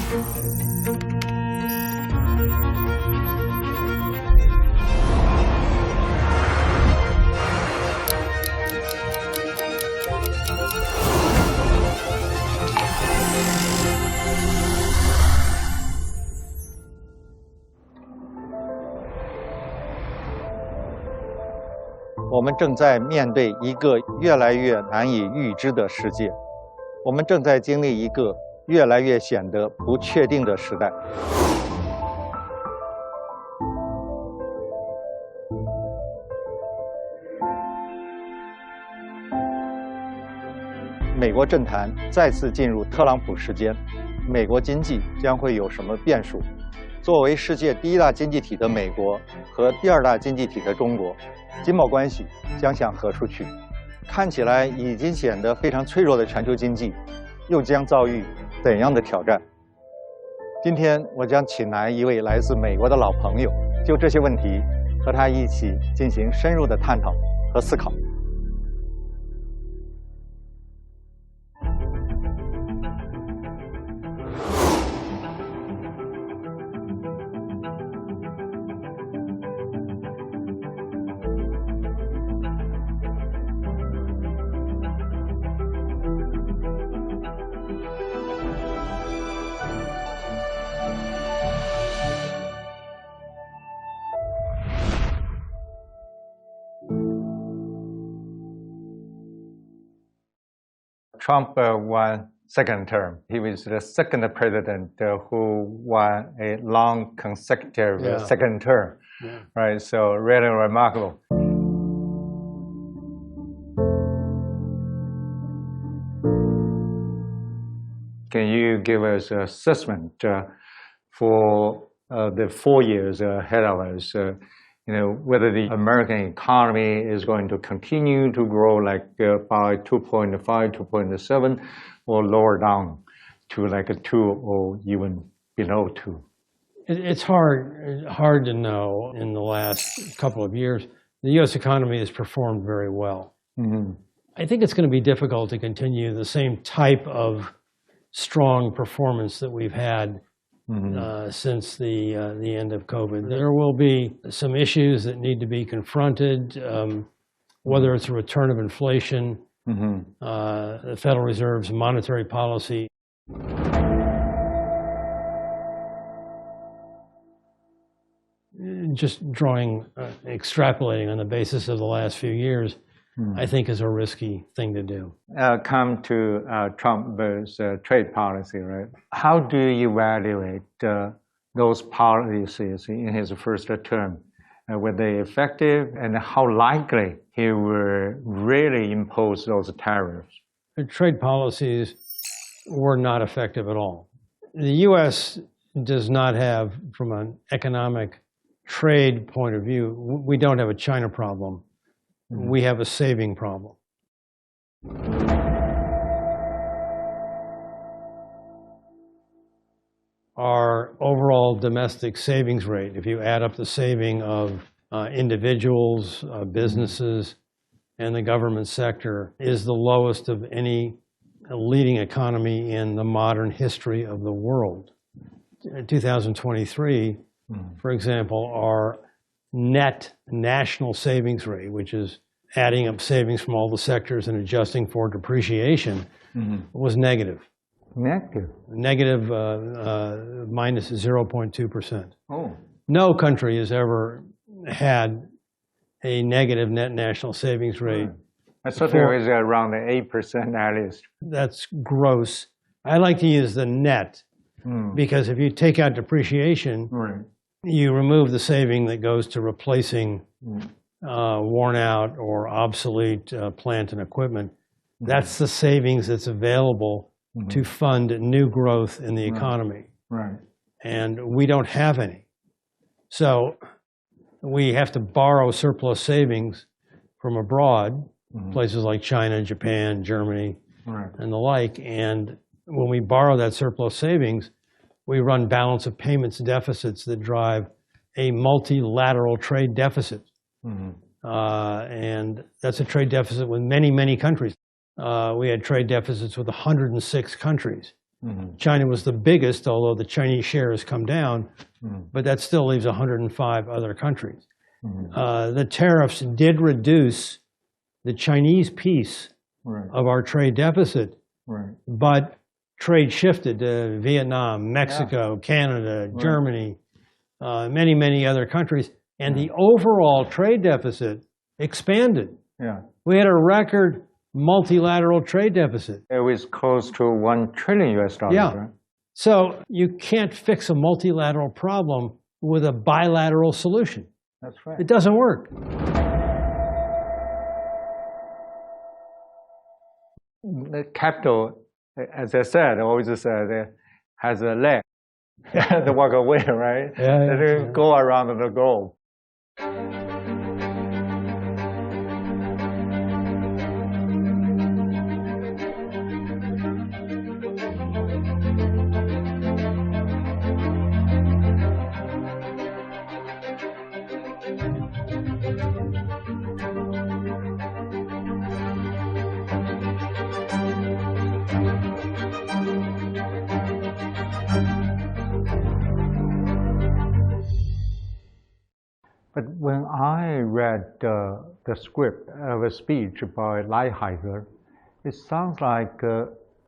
我们正在面对一个越来越难以预知的世界，我们正在经历一个越来越显得不确定的时代。美国政坛再次进入特朗普时间，美国经济将会有什么变数？作为世界第一大经济体的美国和第二大经济体的中国，经贸关系将向何处去？看起来已经显得非常脆弱的全球经济，又将遭遇怎样的挑战？今天我将请来一位来自美国的老朋友，就这些问题和他一起进行深入的探讨和思考。Trump won second term. He was the second president who won a long consecutive second term, right? So really remarkable. Can you give us an assessment for the 4 years ahead of us? Whether the American economy is going to continue to grow like by 2.5, 2.7, or lower down to like a 2 or even below 2? It's hard to know. In the last couple of years, the U.S. economy has performed very well. Mm-hmm. I think it's going to be difficult to continue the same type of strong performance that we've had since the end of COVID. There will be some issues that need to be confronted, whether it's a return of inflation, the Federal Reserve's monetary policy. Just extrapolating on the basis of the last few years, I think is a risky thing to do. Come to Trump's trade policy, right? How do you evaluate those policies in his first term? Were they effective, and how likely he will really impose those tariffs? The trade policies were not effective at all. The U.S. does not have, from an economic trade point of view, we don't have a China problem. We have a saving problem. Our overall domestic savings rate, if you add up the saving of individuals, businesses, and the government sector, is the lowest of any leading economy in the modern history of the world. In 2023, for example, our net national savings rate, which is adding up savings from all the sectors and adjusting for depreciation, was negative. Negative minus 0.2%. Oh. No country has ever had a negative net national savings rate. I thought it was around 8% at least. That's gross. I like to use the net because if you take out depreciation, you remove the saving that goes to replacing worn out or obsolete plant and equipment. That's the savings that's available to fund new growth in the economy. Right. And we don't have any. So we have to borrow surplus savings from abroad, places like China, Japan, Germany, and the like. And when we borrow that surplus savings, we run balance of payments deficits that drive a multilateral trade deficit. And that's a trade deficit with many, many countries. We had trade deficits with 106 countries. China was the biggest, although the Chinese share has come down, but that still leaves 105 other countries. The tariffs did reduce the Chinese piece of our trade deficit, but trade shifted to Vietnam, Mexico, Canada, Germany, many, many other countries, and the overall trade deficit expanded. We had a record multilateral trade deficit. It was close to $1 trillion US dollars. Right? So you can't fix a multilateral problem with a bilateral solution. That's right. It doesn't work. The capital, as I said, always said, has a leg to walk away, right? It go around the globe. But when I read the script of a speech by Lighthizer, it sounds like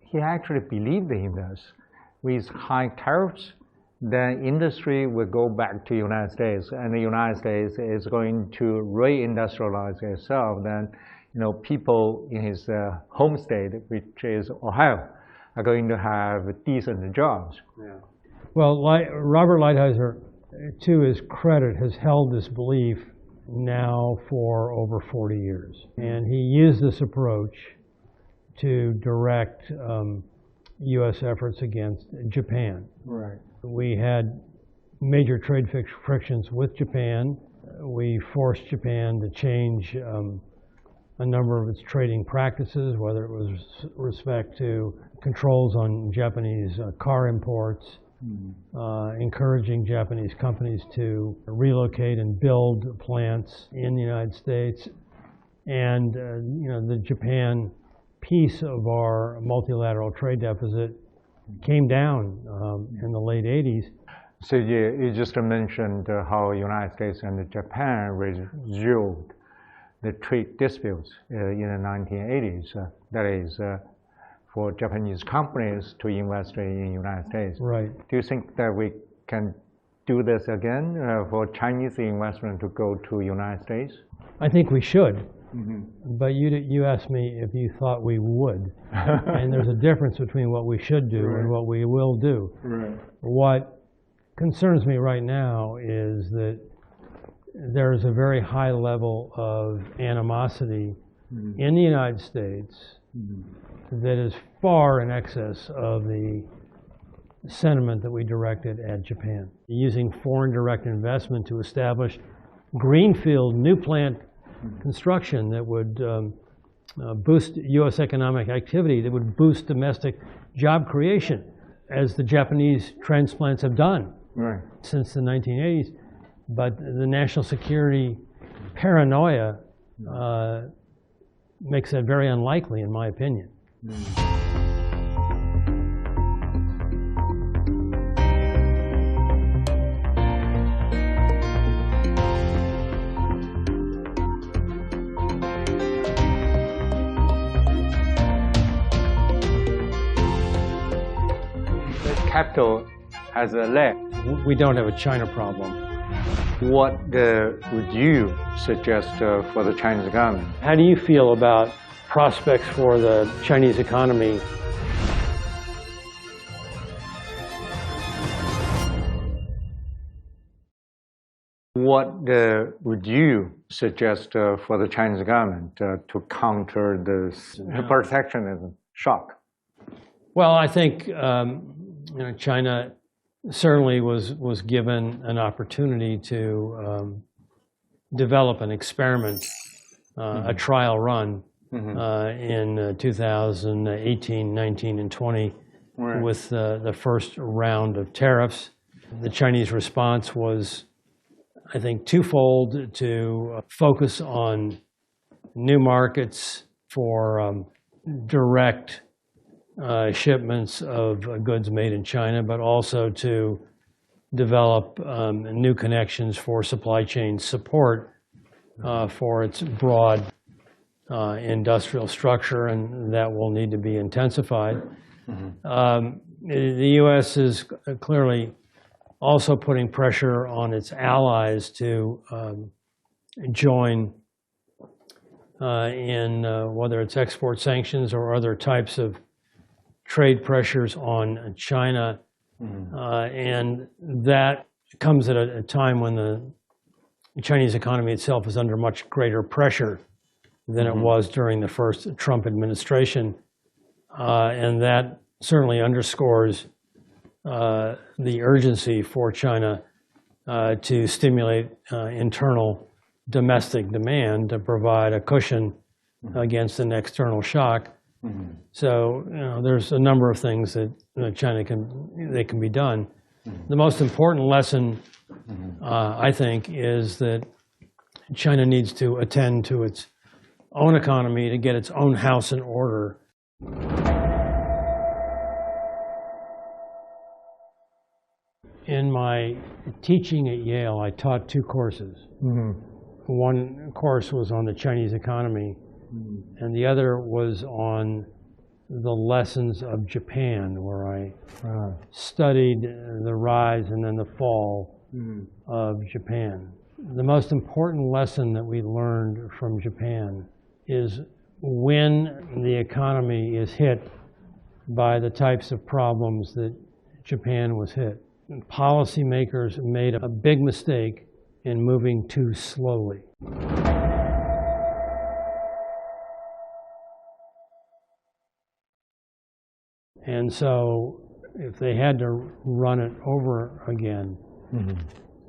he actually believed in this. With high tariffs, then industry will go back to the United States, and the United States is going to reindustrialize itself. Then, people in his home state, which is Ohio, are going to have decent jobs. Well, Robert Lighthizer, to his credit, has held this belief now for over 40 years. And he used this approach to direct U.S. efforts against Japan. We had major trade frictions with Japan. We forced Japan to change a number of its trading practices, whether it was respect to controls on Japanese car imports, encouraging Japanese companies to relocate and build plants in the United States. And the Japan piece of our multilateral trade deficit came down in the late 80s. So you just mentioned how the United States and Japan resolved the trade disputes in the 1980s. That is, for Japanese companies to invest in the United States. Right. Do you think that we can do this again for Chinese investment to go to the United States? I think we should. But you asked me if you thought we would. And there's a difference between what we should do and what we will do. What concerns me right now is that there's a very high level of animosity in the United States that is far in excess of the sentiment that we directed at Japan. Using foreign direct investment to establish greenfield new plant construction that would boost U.S. economic activity, that would boost domestic job creation, as the Japanese transplants have done since the 1980s. But the national security paranoia makes that very unlikely, in my opinion. Capital has a leg. We don't have a China problem. What would you suggest for the Chinese government? How do you feel about prospects for the Chinese economy? What would you suggest for the Chinese government to counter this protectionism shock? Well, I think China certainly was given an opportunity to develop an experiment, a trial run in 2018, 19, and 20 with the first round of tariffs. The Chinese response was, I think, twofold: to focus on new markets for direct shipments of goods made in China, but also to develop new connections for supply chain support for its broad industrial structure, and that will need to be intensified. The U.S. is clearly also putting pressure on its allies to join in whether it's export sanctions or other types of trade pressures on China. And that comes at a time when the Chinese economy itself is under much greater pressure than it was during the first Trump administration. And that certainly underscores the urgency for China to stimulate internal domestic demand to provide a cushion against an external shock. So there's a number of things that China can be done. The most important lesson, I think, is that China needs to attend to its own economy to get its own house in order. In my teaching at Yale, I taught two courses. One course was on the Chinese economy, and the other was on the lessons of Japan, where I studied the rise and then the fall of Japan. The most important lesson that we learned from Japan is when the economy is hit by the types of problems that Japan was hit. Policymakers made a big mistake in moving too slowly. And so if they had to run it over again,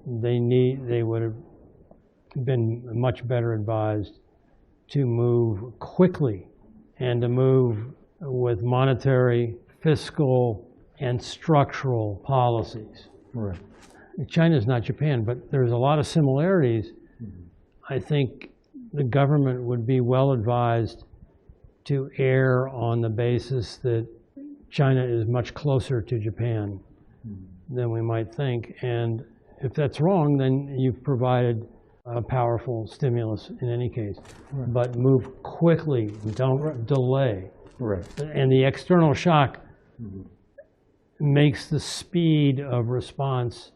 they would have been much better advised to move quickly and to move with monetary, fiscal, and structural policies. Right. China is not Japan, but there's a lot of similarities. I think the government would be well advised to err on the basis that China is much closer to Japan than we might think. And if that's wrong, then you've provided a powerful stimulus in any case. Right. But move quickly, don't delay. Right. And the external shock makes the speed of response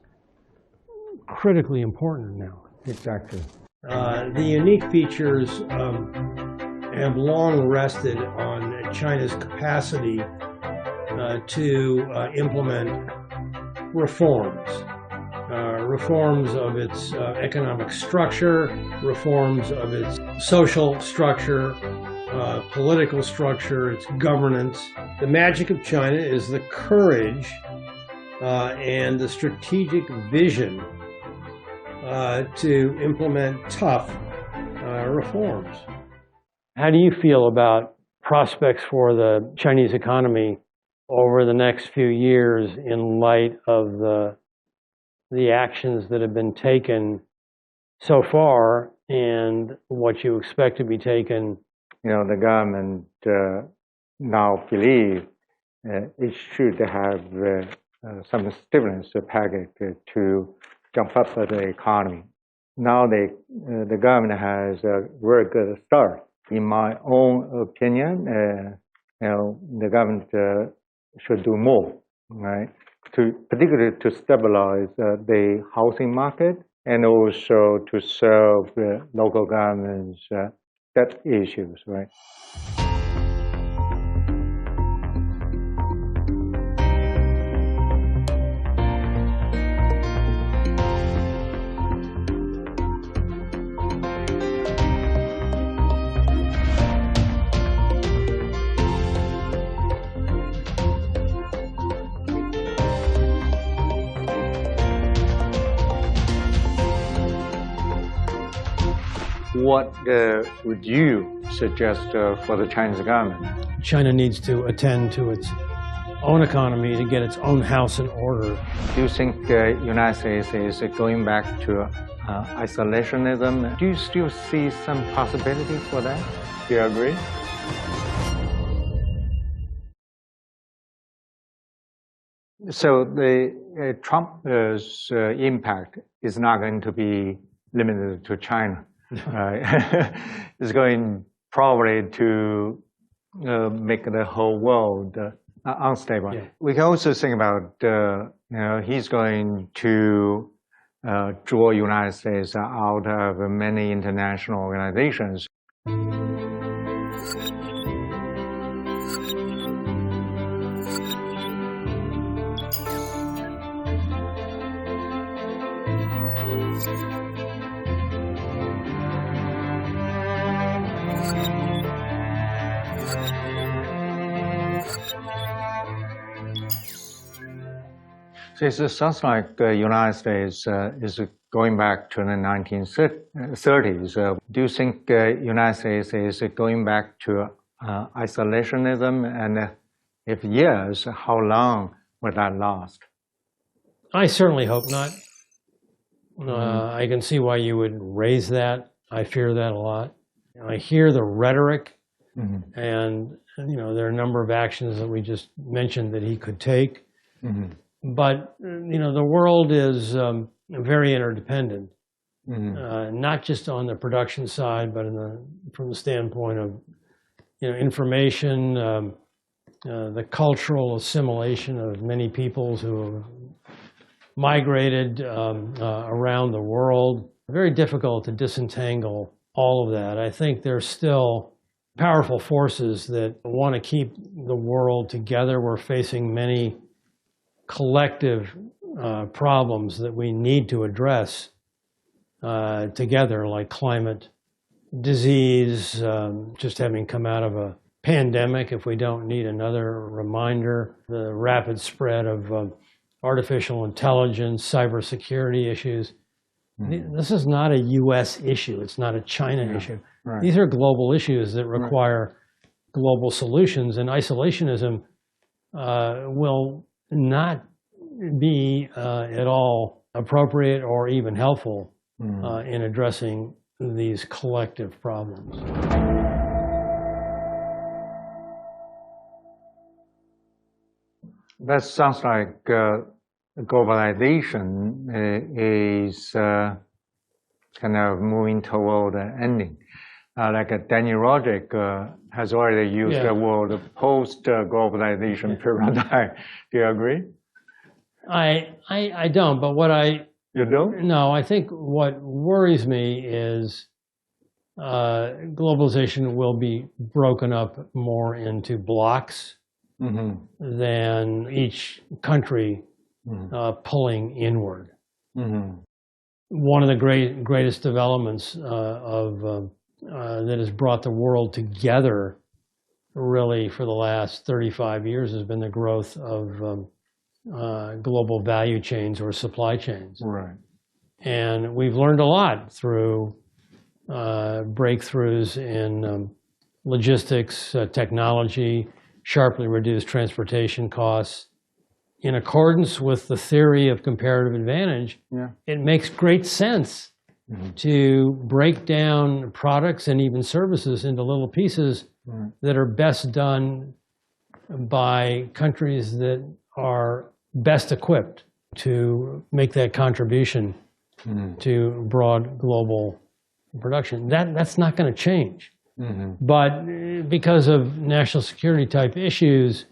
critically important now. Exactly. The unique features have long rested on China's capacity to implement reforms. Reforms of its economic structure, reforms of its social structure, political structure, its governance. The magic of China is the courage and the strategic vision to implement tough reforms. How do you feel about prospects for the Chinese economy over the next few years in light of the actions that have been taken so far and what you expect to be taken? You know, the government now believe it should have some stimulus package to jump up the economy. Now the government has a very good start. In my own opinion, the government should do more, right? Particularly to stabilize the housing market and also to solve local governments' debt issues, right? What would you suggest for the Chinese government? China needs to attend to its own economy to get its own house in order. Do you think the United States is going back to isolationism? Do you still see some possibility for that? Do you agree? So the Trump's impact is not going to be limited to China. It's going probably to make the whole world unstable. Yeah. We can also think about, he's going to draw United States out of many international organizations. So it sounds like the United States is going back to the 1930s. Do you think the United States is going back to isolationism? And if yes, how long will that last? I certainly hope not. I can see why you would raise that. I fear that a lot. I hear the rhetoric, and there are a number of actions that we just mentioned that he could take. But the world is very interdependent, not just on the production side, but from the standpoint of information, the cultural assimilation of many peoples who have migrated around the world. Very difficult to disentangle all of that. I think there's still powerful forces that want to keep the world together. We're facing many collective problems that we need to address together, like climate, disease, just having come out of a pandemic, if we don't need another reminder, the rapid spread of artificial intelligence, cybersecurity issues. This is not a U.S. issue. It's not a China issue. Right. These are global issues that require global solutions, and isolationism will not be at all appropriate or even helpful in addressing these collective problems. That sounds like globalization is kind of moving toward an ending. Like Danny Roderick has already used the word post-globalization period of time. Do you agree? I don't, but what You don't? No, I think what worries me is globalization will be broken up more into blocks than each country pulling inward. One of the greatest developments that has brought the world together really for the last 35 years has been the growth of global value chains or supply chains. Right. And we've learned a lot through breakthroughs in logistics, technology, sharply reduced transportation costs. In accordance with the theory of comparative advantage, it makes great sense to break down products and even services into little pieces that are best done by countries that are best equipped to make that contribution to broad global production. That's not going to change. But because of national security type issues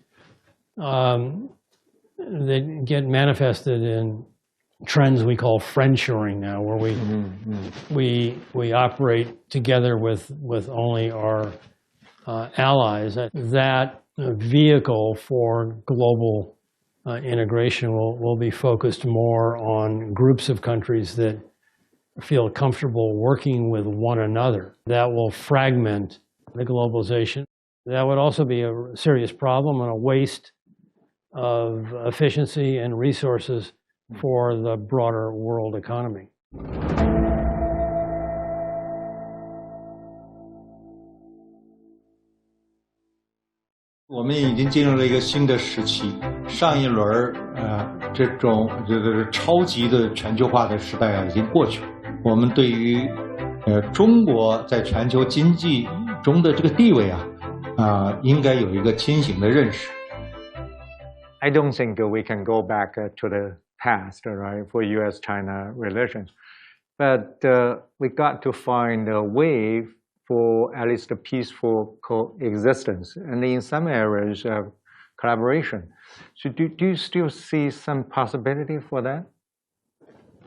that get manifested in trends we call friendshoring now, where we operate together with only our allies, that vehicle for global integration will be focused more on groups of countries that feel comfortable working with one another. That will fragment the globalization. That would also be a serious problem and a waste of efficiency and resources for the broader world economy. 我们已经进入了一个新的时期，上一轮这种就是超级的全球化的时代已经过去了。我们对于中国在全球经济中的这个地位应该有一个清醒的认识。I don't think we can go back to the past, right, for U.S.-China relations. But we got to find a way for at least a peaceful coexistence, and in some areas of collaboration. So do you still see some possibility for that?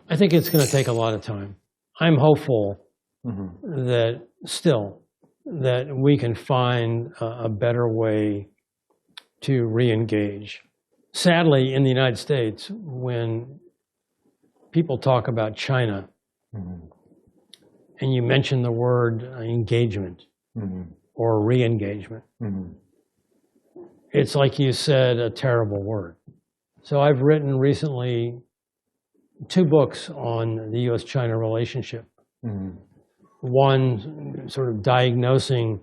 I think it's going to take a lot of time. I'm hopeful that we can find a better way to re-engage. Sadly, in the United States, when people talk about China, and you mention the word engagement or re-engagement, it's like you said a terrible word. So I've written recently 2 books on the U.S.-China relationship. One sort of diagnosing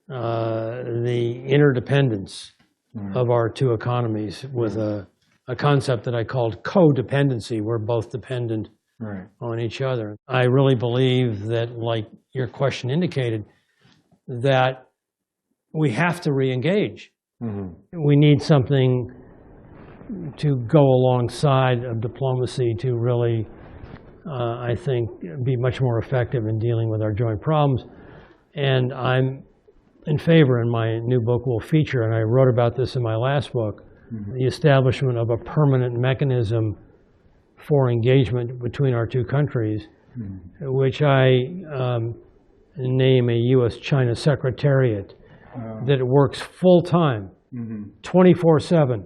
the interdependence of our 2 economies with a concept that I called codependency. We're both dependent on each other. I really believe that, like your question indicated, that we have to re-engage. We need something to go alongside of diplomacy to really, I think, be much more effective in dealing with our joint problems. And I'm in favor, and my new book will feature, and I wrote about this in my last book, the establishment of a permanent mechanism for engagement between our 2 countries, which I name a U.S.-China Secretariat that works full-time, 24/7,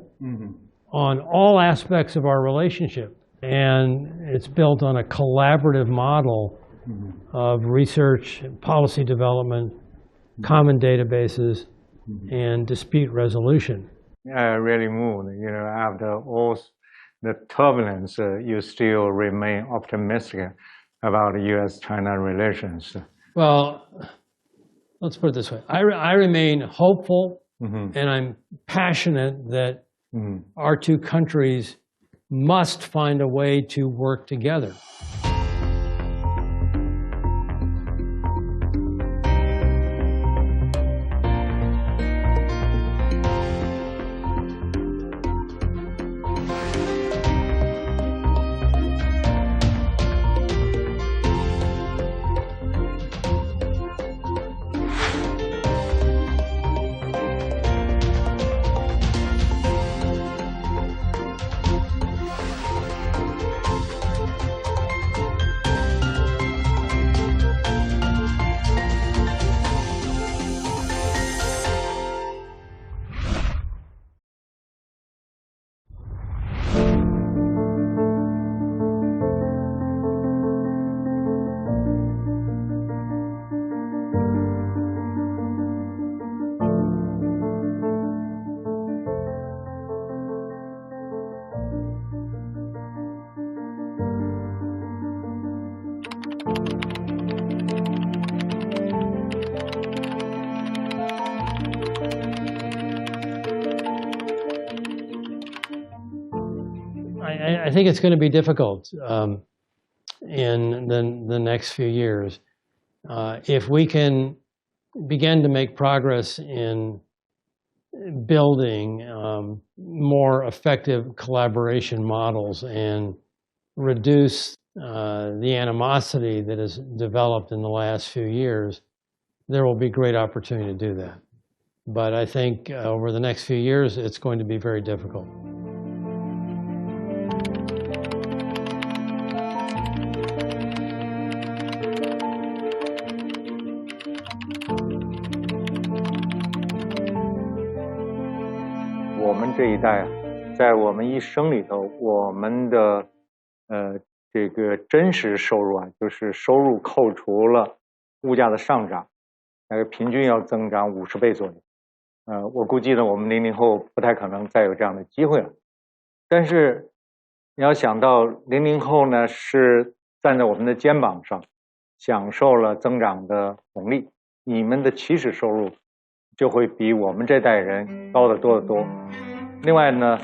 on all aspects of our relationship. And it's built on a collaborative model of research, policy development, common databases, and dispute resolution. Really moved. After all the turbulence, you still remain optimistic about U.S.-China relations. Well, let's put it this way. I remain hopeful, and I'm passionate that our 2 countries must find a way to work together. I think it's going to be difficult in the next few years. If we can begin to make progress in building more effective collaboration models and reduce the animosity that has developed in the last few years, there will be great opportunity to do that. But I think over the next few years, it's going to be very difficult.我们这一代，在我们一生里头，我们的这个真实收入就是收入扣除了物价的上涨，大概平均要增长50倍左右。我估计呢，我们00后不太可能再有这样的机会了。但是你要想到00后呢，是站在我们的肩膀上，享受了增长的红利，你们的起始收入就会比我们这代人高得多得多。另外呢，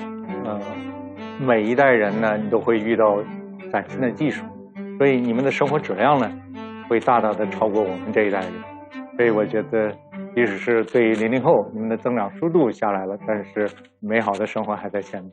每一代人呢，你都会遇到崭新的技术，所以你们的生活质量呢，会大大的超过我们这一代人。所以我觉得即使是对于00后，你们的增长速度下来了，但是美好的生活还在前面。